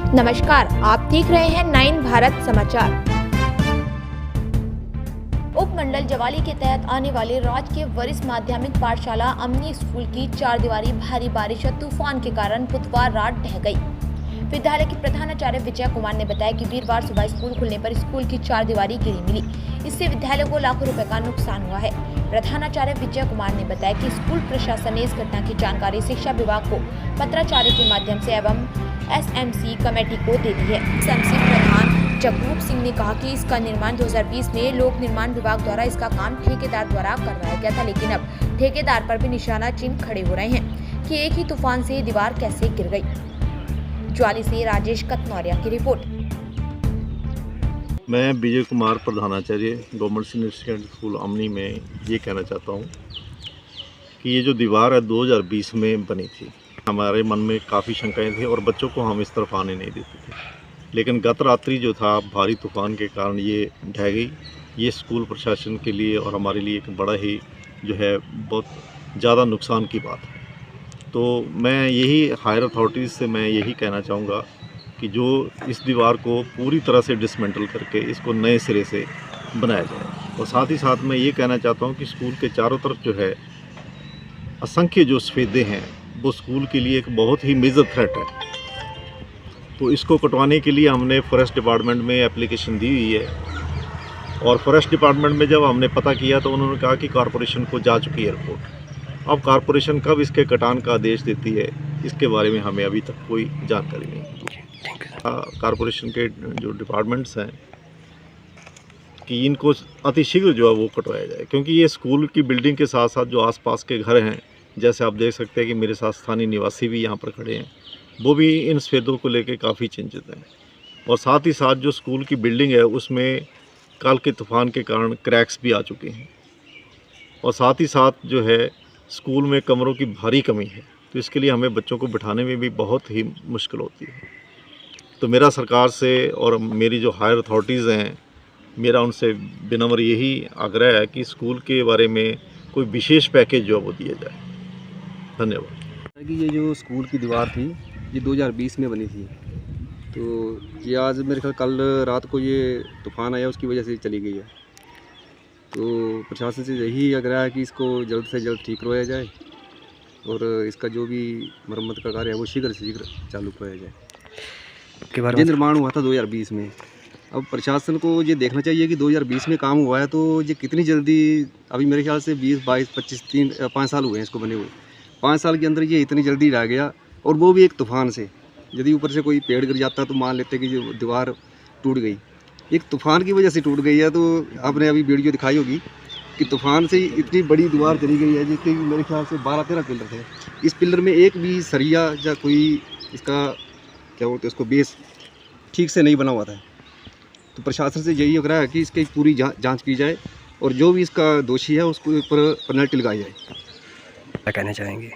नमस्कार, आप देख रहे हैं 9 भारत समाचार। उपमंडल जवाली के तहत आने वाले राजकीय वरिष्ठ माध्यमिक पाठशाला अमनी स्कूल की 4 दीवारी भारी बारिश और तूफान के कारण बुधवार रात ढह गई। विद्यालय के प्रधानाचार्य विजय कुमार ने बताया कि वीरवार सुबह स्कूल खुलने पर स्कूल की 4 दीवारी गिरी मिली। इससे विद्यालय को लाखों रुपए का नुकसान हुआ है। प्रधानाचार्य विजय कुमार ने बताया कि स्कूल प्रशासन ने इस घटना की जानकारी शिक्षा विभाग को पत्राचार के माध्यम से एवं SMC कमेटी को दे दी है। SMC प्रधान जगरूप सिंह ने कहा कि इसका निर्माण 2020 में लोक निर्माण विभाग द्वारा इसका काम ठेकेदार द्वारा करवाया गया था, लेकिन अब ठेकेदार पर भी निशाना चिन्ह खड़े हो रहे हैं कि एक ही तूफान से दीवार कैसे गिर गई। ज्वाली से राजेश कतनौरिया की रिपोर्ट। मैं विजय कुमार प्रधानाचार्य गवर्नमेंट सीनियर सेकेंडरी स्कूल अमनी में ये कहना चाहता हूँ कि ये जो दीवार है 2020 में बनी थी। हमारे मन में काफ़ी शंकाएं थी और बच्चों को हम इस तरफ आने नहीं देते थे, लेकिन गत रात्रि जो था भारी तूफान के कारण ये ढह गई। ये स्कूल प्रशासन के लिए और हमारे लिए एक बड़ा ही जो है बहुत ज़्यादा नुकसान की बात है। तो मैं यही हायर अथॉरिटीज़ से मैं यही कहना चाहूँगा कि जो इस दीवार को पूरी तरह से डिसमेंटल करके इसको नए सिरे से बनाया जाए। और साथ ही साथ मैं ये कहना चाहता हूँ कि स्कूल के चारों तरफ जो है असंख्य जो सफेदे हैं वो स्कूल के लिए एक बहुत ही मेजर थ्रेट है। तो इसको कटवाने के लिए हमने फॉरेस्ट डिपार्टमेंट में एप्लीकेशन दी हुई है और फॉरेस्ट डिपार्टमेंट में जब हमने पता किया तो उन्होंने कहा कि कॉरपोरेशन को जा चुकी है रिपोर्ट। अब कॉरपोरेशन कब इसके कटान का आदेश देती है इसके बारे में हमें अभी तक कोई जानकारी नहीं। कॉरपोरेशन के जो डिपार्टमेंट्स हैं कि इनको अतिशीघ्र जो है वो कटवाया जाए, क्योंकि ये स्कूल की बिल्डिंग के साथ साथ जो आसपास के घर हैं, जैसे आप देख सकते हैं कि मेरे साथ स्थानीय निवासी भी यहाँ पर खड़े हैं, वो भी इन सफेदों को लेकर काफ़ी चिंतित हैं। और साथ ही साथ जो स्कूल की बिल्डिंग है उसमें कल के तूफान के कारण क्रैक्स भी आ चुके हैं और साथ ही साथ जो है स्कूल में कमरों की भारी कमी है। तो इसके लिए हमें बच्चों को बिठाने में भी बहुत ही मुश्किल होती है। तो मेरा सरकार से और मेरी जो हायर अथॉरिटीज़ हैं, मेरा उनसे विनम्र यही आग्रह है कि स्कूल के बारे में कोई विशेष पैकेज जो है वो दिया जाए। धन्यवाद। कि ये जो स्कूल की दीवार थी ये 2020 में बनी थी, तो ये आज मेरे ख्याल कल रात को ये तूफान आया उसकी वजह से चली गई है। तो प्रशासन से यही आग्रह है कि इसको जल्द से जल्द ठीक करवाया जाए और इसका जो भी मरम्मत का कार्य है वो शीघ्र से शीघ्र चालू करवाया जाए। ये निर्माण हुआ था 2020 में। अब प्रशासन को ये देखना चाहिए कि 2020 में काम हुआ है तो ये कितनी जल्दी, अभी मेरे ख्याल से 20, 22, 25, 5 साल हुए हैं इसको बने हुए। 5 साल के अंदर ये इतनी जल्दी ढह गया और वो भी एक तूफान से। यदि ऊपर से कोई पेड़ गिर जाता तो मान लेते कि जो दीवार टूट गई, एक तूफान की वजह से टूट गई है। तो आपने अभी वीडियो दिखाई होगी कि तूफान से इतनी बड़ी दीवार चली गई है जिसके मेरे ख्याल से 12-13 पिलर थे। इस पिलर में एक भी सरिया या कोई इसका क्या बोलते हैं उसको बेस ठीक से नहीं बना हुआ था। तो प्रशासन से यही आग्रह है कि इसकी पूरी जांच की जाए और जो भी इसका दोषी है उसको ऊपर पेनल्टी लगाई जाए। क्या कहना चाहेंगे?